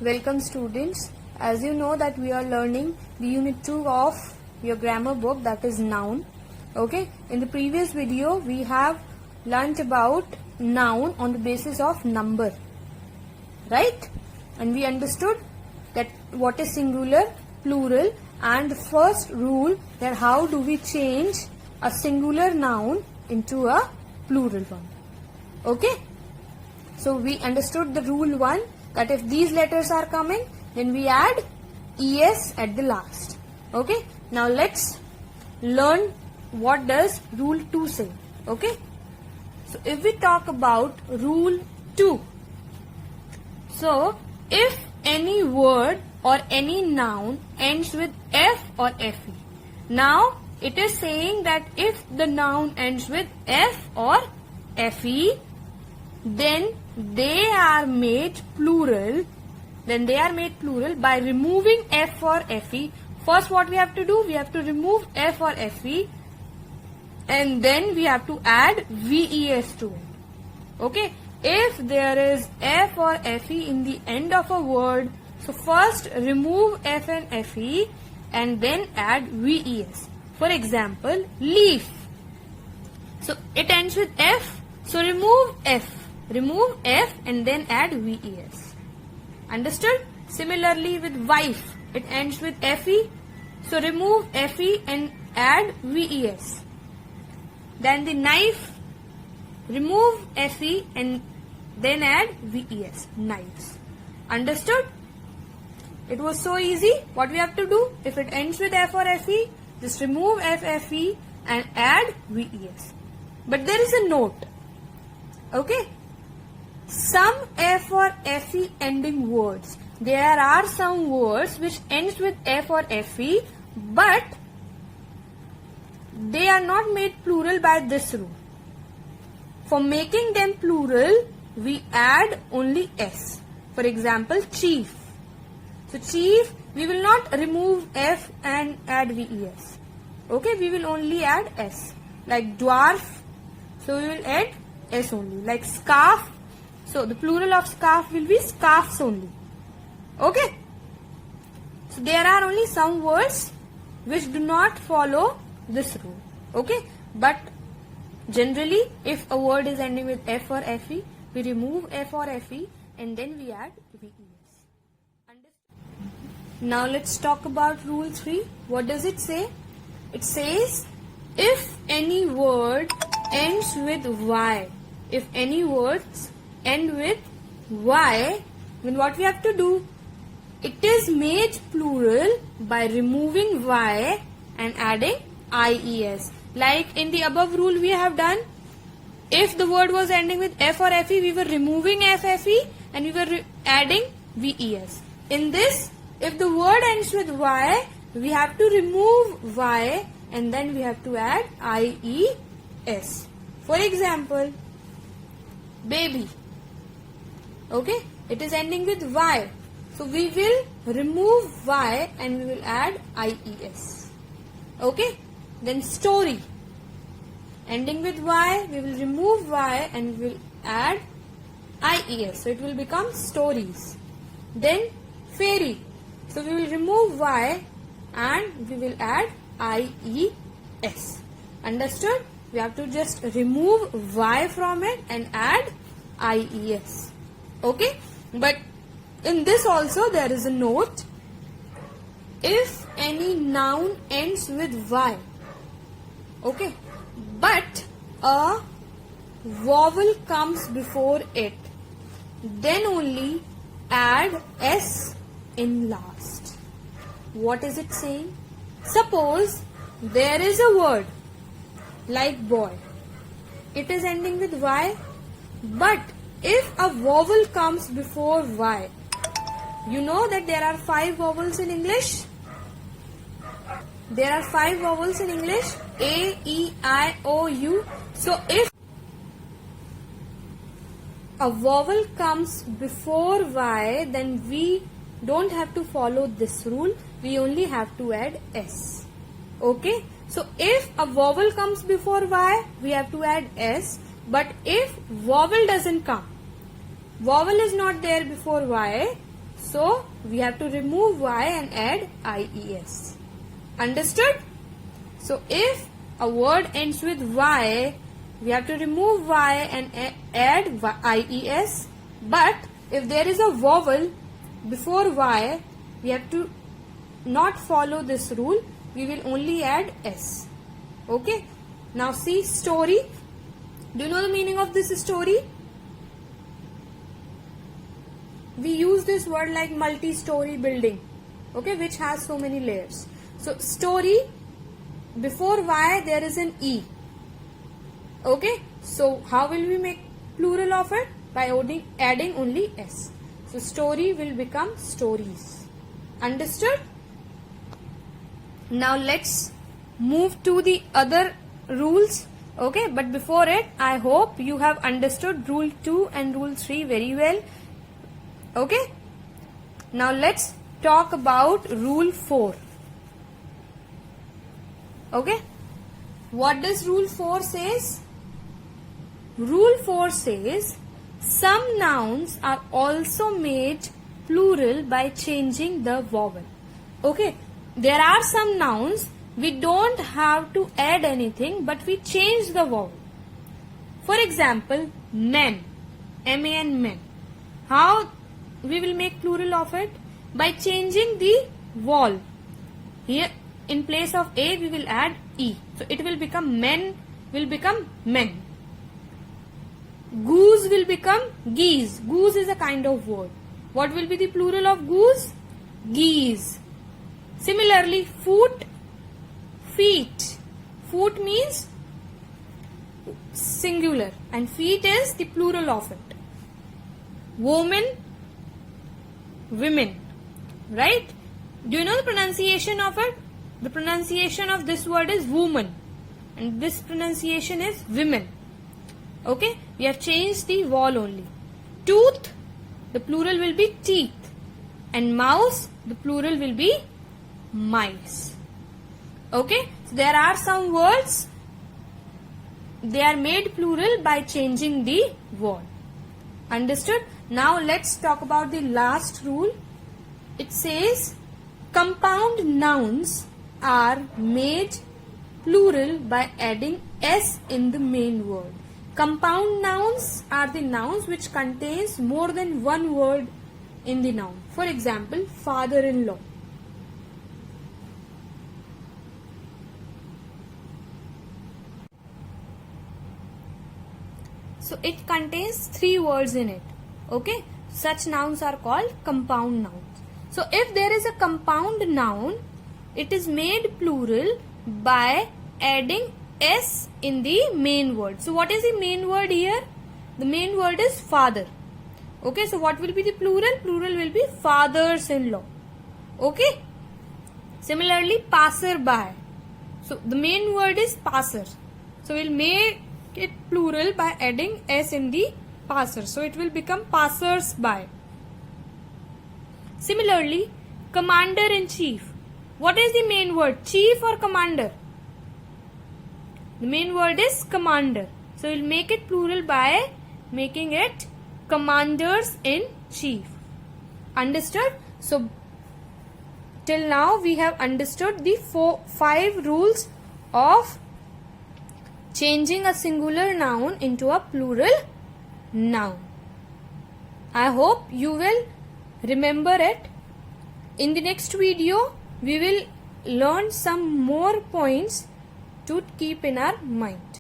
Welcome students. As you know that we are learning the unit 2 of your grammar book, that is noun. Okay. In the previous video we have learnt about noun on the basis of number. Right? And we understood that what is singular, plural, and the first rule that how do we change a singular noun into a plural one. Okay. So we understood the rule 1, that if these letters are coming, then we add es at the last. Okay. Now let's learn what does rule 2 say. Okay. So if we talk about rule 2, so if any word or any noun ends with f or fe. Now it is saying that if the noun ends with f or fe, then they are made plural. By removing f or fe. First what we have to do? We have to remove f or fe, and then we have to add ves to it. Okay. If there is f or fe in the end of a word, so first remove f and fe and then add ves. For example, leaf. So it ends with f, so remove f. Remove f and then add ves. Understood? Similarly with wife, it ends with fe, so remove fe and add ves. Then the knife, remove fe and then add ves. Knives. Understood? It was so easy. What we have to do? If it ends with f or fe, just remove f, fe and add ves. But there is a note. Okay. Some f or fe ending words. There are some words which ends with f or fe, but they are not made plural by this rule. For making them plural, we add only s. For example, chief. So chief, we will not remove f and add ves. Okay, we will only add s. Like dwarf, so we will add s only. Like scarf, so the plural of scarf will be scarves only. Okay. So there are only some words which do not follow this rule. Okay. But generally, if a word is ending with f or fe, we remove f or fe and then we add ves. Now let's talk about rule 3. What does it say? It says if any word ends with y, if any words end with y, then what we have to do? It is made plural by removing y and adding ies. Like in the above rule we have done. If the word was ending with f or fe, we were removing f, fe and we were adding ves. In this, if the word ends with y, we have to remove y and then we have to add ies. For example, baby. Okay, it is ending with y. So we will remove y and we will add ies. Okay, then story. Ending with y, we will remove y and we will add ies. So it will become stories. Then fairy. So we will remove y and we will add ies. Understood? We have to just remove y from it and add ies. Okay? But in this also there is a note. If any noun ends with y, okay, but a vowel comes before it, then only add s in last. What is it saying? Suppose there is a word like boy. It is ending with y, but if a vowel comes before y, you know that there are 5 vowels in English. There are 5 vowels in English. A, E, I, O, U. So if a vowel comes before y, then we don't have to follow this rule. We only have to add s. Okay. So if a vowel comes before y, we have to add s. But if vowel doesn't come, vowel is not there before y, So we have to remove y and add ies. Understood? So if a word ends with y, we have to remove y and add ies. But if there is a vowel before y, we have to not follow this rule. We will only add s. Okay? Now see story. Do you know the meaning of this story? We use this word like multi-story building, okay, which has so many layers. So story, before y there is an e. Okay, so how will we make plural of it? By adding only s. So story will become stories. Understood? Now let's move to the other rules. Okay, but before it, I hope you have understood rule 2 and rule 3 very well. Okay, now let's talk about rule 4. Okay, what does rule 4 says? Rule 4 says some nouns are also made plural by changing the vowel. Okay, there are some nouns we don't have to add anything, but we change the vowel. For example, men, M-A-N, men. How we will make plural of it? By changing the vowel. Here in place of A we will add E. So it will become men, will become men. Goose will become geese. Goose is a kind of word. What will be the plural of goose? Geese. Similarly, foot, feet. Foot means singular and feet is the plural of it. Woman, women. Right? Do you know the pronunciation of it? The pronunciation of this word is woman and this pronunciation is women. Okay? We have changed the vowel only. Tooth, the plural will be teeth. And mouse, the plural will be mice. Okay? So there are some words, they are made plural by changing the vowel. Understood? Now let's talk about the last rule. It says compound nouns are made plural by adding s in the main word. Compound nouns are the nouns which contains more than one word in the noun. For example, father-in-law. So it contains 3 words in it. Okay, such nouns are called compound nouns. So if there is a compound noun, it is made plural by adding s in the main word. So what is the main word here? The main word is father. Okay, so what will be the plural? Plural will be fathers-in-law. Okay. Similarly, passer-by. So the main word is passer. So we'll make it plural by adding s in the passer. So it will become passers-by. Similarly, commander-in-chief. What is the main word? Chief or commander? The main word is commander. So we'll make it plural by making it commanders-in-chief. Understood? So till now we have understood the 5 rules of changing a singular noun into a plural noun. I hope you will remember it. In the next video, we will learn some more points to keep in our mind.